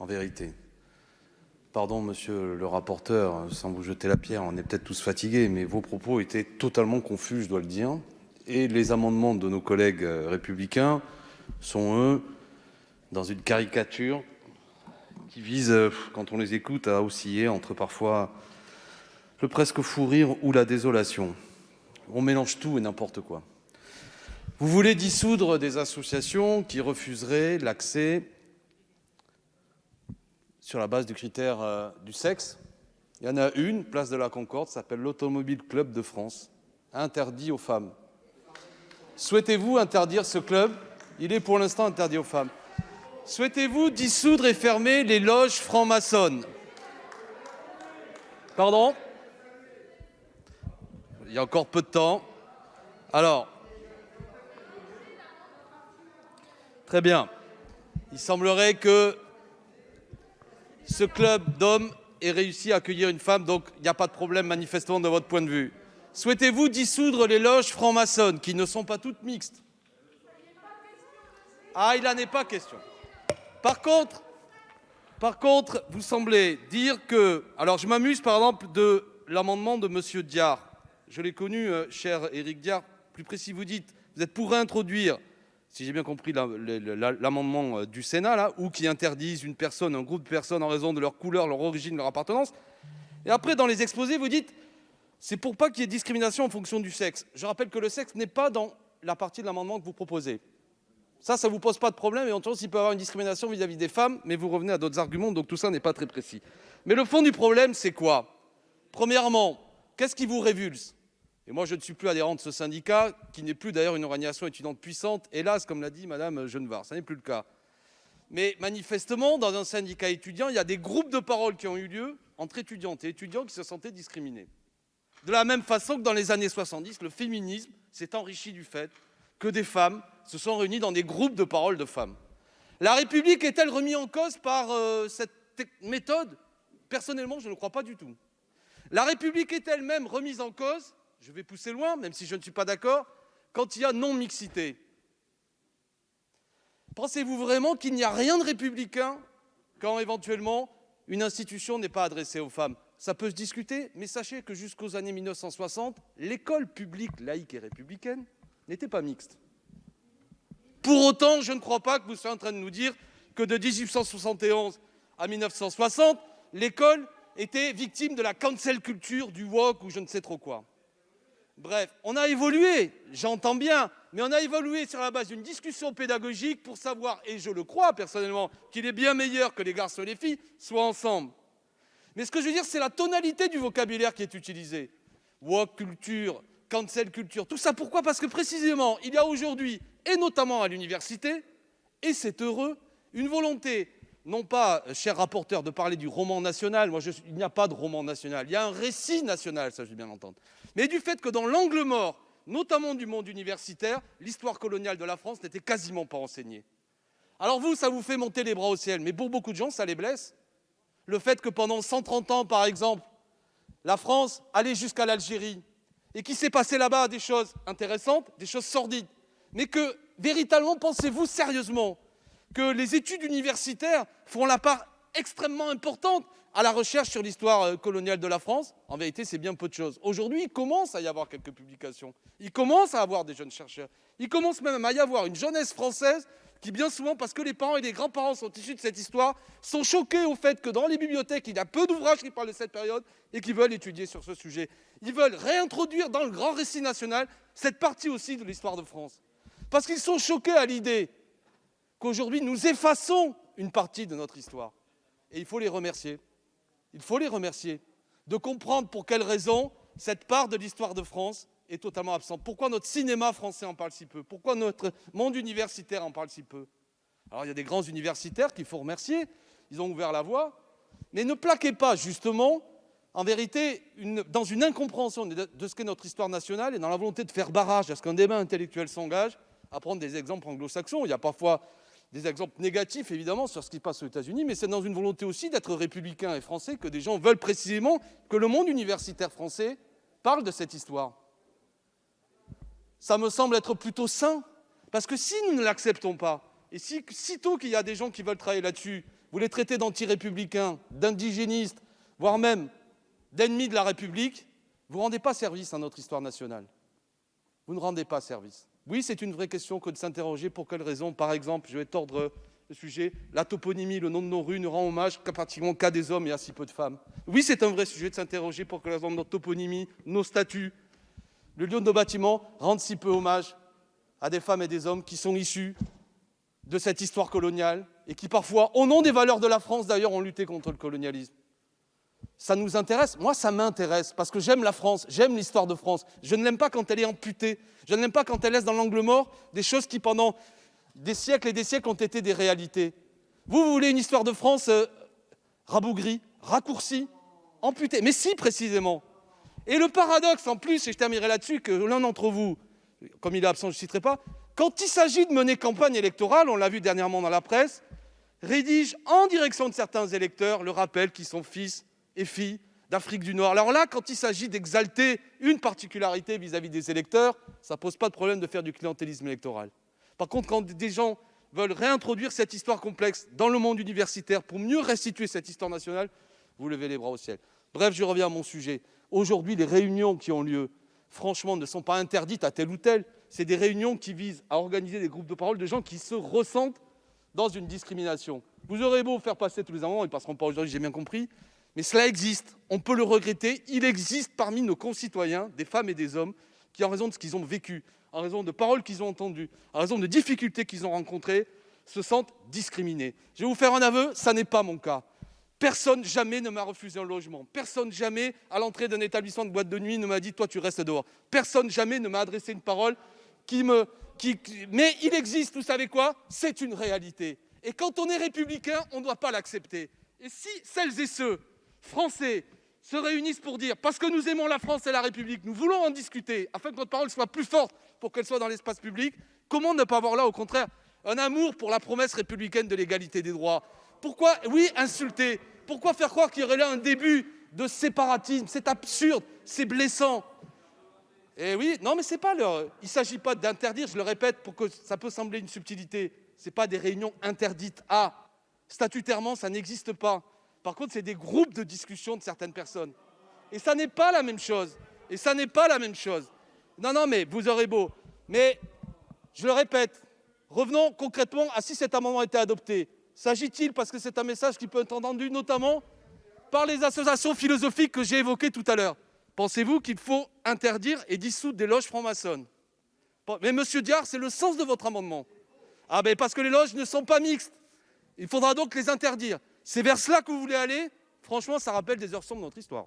en vérité. Pardon, monsieur le rapporteur, sans vous jeter la pierre, on est peut-être tous fatigués, mais vos propos étaient totalement confus, je dois le dire. Et les amendements de nos collègues républicains sont, eux, dans une caricature qui vise, quand on les écoute, à osciller entre parfois le presque fou rire ou la désolation. On mélange tout et n'importe quoi. Vous voulez dissoudre des associations qui refuseraient l'accès sur la base du critère du sexe. Il y en a une, place de la Concorde, s'appelle l'Automobile Club de France, interdit aux femmes. Souhaitez-vous interdire ce club? Il est pour l'instant interdit aux femmes. Souhaitez-vous dissoudre et fermer les loges franc-maçonnes? Pardon? Il y a encore peu de temps. Alors, très bien. Il semblerait que ce club d'hommes ait réussi à accueillir une femme, donc il n'y a pas de problème manifestement de votre point de vue. Souhaitez-vous dissoudre les loges franc-maçonnes, qui ne sont pas toutes mixtes? Ah, il n'en est pas question. Par contre, vous semblez dire que... Alors, je m'amuse, par exemple, de l'amendement de M. Diard. Je l'ai connu, cher Éric Diard. Plus précis, vous dites, vous êtes pour réintroduire, si j'ai bien compris l'amendement du Sénat, là, ou qui interdisent une personne, un groupe de personnes en raison de leur couleur, leur origine, leur appartenance. Et après, dans les exposés, vous dites, c'est pour pas qu'il y ait discrimination en fonction du sexe. Je rappelle que le sexe n'est pas dans la partie de l'amendement que vous proposez. Ça ne vous pose pas de problème, et en tout cas, il peut y avoir une discrimination vis-à-vis des femmes, mais vous revenez à d'autres arguments, donc tout ça n'est pas très précis. Mais le fond du problème, c'est quoi? Premièrement, qu'est-ce qui vous révulse? Et moi, je ne suis plus adhérent de ce syndicat, qui n'est plus d'ailleurs une organisation étudiante puissante, hélas, comme l'a dit Madame Genevard, ça n'est plus le cas. Mais manifestement, dans un syndicat étudiant, il y a des groupes de parole qui ont eu lieu entre étudiantes et étudiants qui se sentaient discriminés. De la même façon que dans les années 70, le féminisme s'est enrichi du fait que des femmes se sont réunies dans des groupes de parole de femmes. La République est-elle remise en cause par cette méthode? Personnellement, je ne le crois pas du tout. La République est elle-même remise en cause, je vais pousser loin, même si je ne suis pas d'accord, quand il y a non-mixité. Pensez-vous vraiment qu'il n'y a rien de républicain quand éventuellement une institution n'est pas adressée aux femmes? Ça peut se discuter, mais sachez que jusqu'aux années 1960, l'école publique laïque et républicaine n'était pas mixte. Pour autant, je ne crois pas que vous soyez en train de nous dire que de 1871 à 1960, l'école était victime de la cancel culture, du woke ou je ne sais trop quoi. Bref, on a évolué, j'entends bien, mais on a évolué sur la base d'une discussion pédagogique pour savoir, et je le crois personnellement, qu'il est bien meilleur que les garçons et les filles soient ensemble. Mais ce que je veux dire, c'est la tonalité du vocabulaire qui est utilisé. Woke culture, cancel culture, tout ça pourquoi? Parce que précisément, il y a aujourd'hui, et notamment à l'université, et c'est heureux, une volonté, non pas, cher rapporteur, de parler du roman national, il n'y a pas de roman national, il y a un récit national, ça je veux bien l'entendre, mais du fait que dans l'angle mort, notamment du monde universitaire, l'histoire coloniale de la France n'était quasiment pas enseignée. Alors vous, ça vous fait monter les bras au ciel, mais pour beaucoup de gens, ça les blesse. Le fait que pendant 130 ans, par exemple, la France allait jusqu'à l'Algérie, et qu'il s'est passé là-bas des choses intéressantes, des choses sordides, mais que, véritablement, pensez-vous sérieusement que les études universitaires font la part extrêmement importante à la recherche sur l'histoire coloniale de la France? En vérité, c'est bien peu de choses. Aujourd'hui, il commence à y avoir quelques publications. Il commence à y avoir des jeunes chercheurs. Il commence même à y avoir une jeunesse française qui, bien souvent, parce que les parents et les grands-parents sont issus de cette histoire, sont choqués au fait que dans les bibliothèques, il y a peu d'ouvrages qui parlent de cette période et qui veulent étudier sur ce sujet. Ils veulent réintroduire dans le grand récit national cette partie aussi de l'histoire de France. Parce qu'ils sont choqués à l'idée qu'aujourd'hui, nous effaçons une partie de notre histoire. Et il faut les remercier. Il faut les remercier de comprendre pour quelles raisons cette part de l'histoire de France est totalement absente. Pourquoi notre cinéma français en parle si peu? Pourquoi notre monde universitaire en parle si peu? Alors, il y a des grands universitaires qu'il faut remercier. Ils ont ouvert la voie. Mais ne plaquez pas, justement, en vérité, dans une incompréhension de ce qu'est notre histoire nationale et dans la volonté de faire barrage à ce qu'un débat intellectuel s'engage, à prendre des exemples anglo-saxons. Il y a parfois des exemples négatifs, évidemment, sur ce qui se passe aux États-Unis, mais c'est dans une volonté aussi d'être républicain et français que des gens veulent précisément que le monde universitaire français parle de cette histoire. Ça me semble être plutôt sain, parce que si nous ne l'acceptons pas, et sitôt qu'il y a des gens qui veulent travailler là-dessus, vous les traitez d'anti-républicains, d'indigénistes, voire même d'ennemis de la République, vous ne rendez pas service à notre histoire nationale. Vous ne rendez pas service. Oui, c'est une vraie question que de s'interroger pour quelles raisons. Par exemple, je vais tordre le sujet, la toponymie, le nom de nos rues ne rend hommage pratiquement qu'à des hommes et à si peu de femmes. Oui, c'est un vrai sujet de s'interroger pour quelles raisons notre toponymie, nos statuts, le lieu de nos bâtiments rendent si peu hommage à des femmes et des hommes qui sont issus de cette histoire coloniale et qui parfois, au nom des valeurs de la France d'ailleurs, ont lutté contre le colonialisme. Ça nous intéresse. Moi, ça m'intéresse parce que j'aime la France, j'aime l'histoire de France. Je ne l'aime pas quand elle est amputée. Je ne l'aime pas quand elle laisse dans l'angle mort des choses qui, pendant des siècles et des siècles, ont été des réalités. Vous voulez une histoire de France rabougrie, raccourcie, amputée. Mais si, précisément. Et le paradoxe, en plus, et je terminerai là-dessus, que l'un d'entre vous, comme il est absent, je ne citerai pas, quand il s'agit de mener campagne électorale, on l'a vu dernièrement dans la presse, rédige en direction de certains électeurs le rappel qu'ils sont fils et filles d'Afrique du Nord. Alors là, quand il s'agit d'exalter une particularité vis-à-vis des électeurs, ça ne pose pas de problème de faire du clientélisme électoral. Par contre, quand des gens veulent réintroduire cette histoire complexe dans le monde universitaire pour mieux restituer cette histoire nationale, vous levez les bras au ciel. Bref, je reviens à mon sujet. Aujourd'hui, les réunions qui ont lieu, franchement, ne sont pas interdites à tel ou tel. C'est des réunions qui visent à organiser des groupes de parole de gens qui se ressentent dans une discrimination. Vous aurez beau faire passer tous les amendements, ils ne passeront pas aujourd'hui, j'ai bien compris, mais cela existe. On peut le regretter. Il existe parmi nos concitoyens des femmes et des hommes qui, en raison de ce qu'ils ont vécu, en raison de paroles qu'ils ont entendues, en raison de difficultés qu'ils ont rencontrées, se sentent discriminés. Je vais vous faire un aveu, ça n'est pas mon cas. Personne jamais ne m'a refusé un logement. Personne jamais, à l'entrée d'un établissement de boîte de nuit, ne m'a dit « toi, tu restes dehors ». Personne jamais ne m'a adressé une parole Mais il existe, vous savez quoi? C'est une réalité. Et quand on est républicain, on ne doit pas l'accepter. Et si celles et ceux, Français, se réunissent pour dire, parce que nous aimons la France et la République, nous voulons en discuter, afin que notre parole soit plus forte pour qu'elle soit dans l'espace public, comment ne pas avoir là, au contraire, un amour pour la promesse républicaine de l'égalité des droits? Pourquoi, oui, insulter? Pourquoi faire croire qu'il y aurait là un début de séparatisme? C'est absurde, c'est blessant. Et oui, non, mais c'est pas il ne s'agit pas d'interdire, je le répète, pour que ça peut sembler une subtilité. Ce n'est pas des réunions interdites. Statutairement, ça n'existe pas. Par contre, c'est des groupes de discussion de certaines personnes. Et ça n'est pas la même chose. Non, mais vous aurez beau. Mais, je le répète, revenons concrètement à si cet amendement était adopté. S'agit-il, parce que c'est un message qui peut être entendu notamment par les associations philosophiques que j'ai évoquées tout à l'heure. Pensez-vous qu'il faut interdire et dissoudre des loges francs-maçonnes? Mais monsieur Diard, c'est le sens de votre amendement. Parce que les loges ne sont pas mixtes. Il faudra donc les interdire. C'est vers cela que vous voulez aller? Franchement, ça rappelle des heures sombres de notre histoire.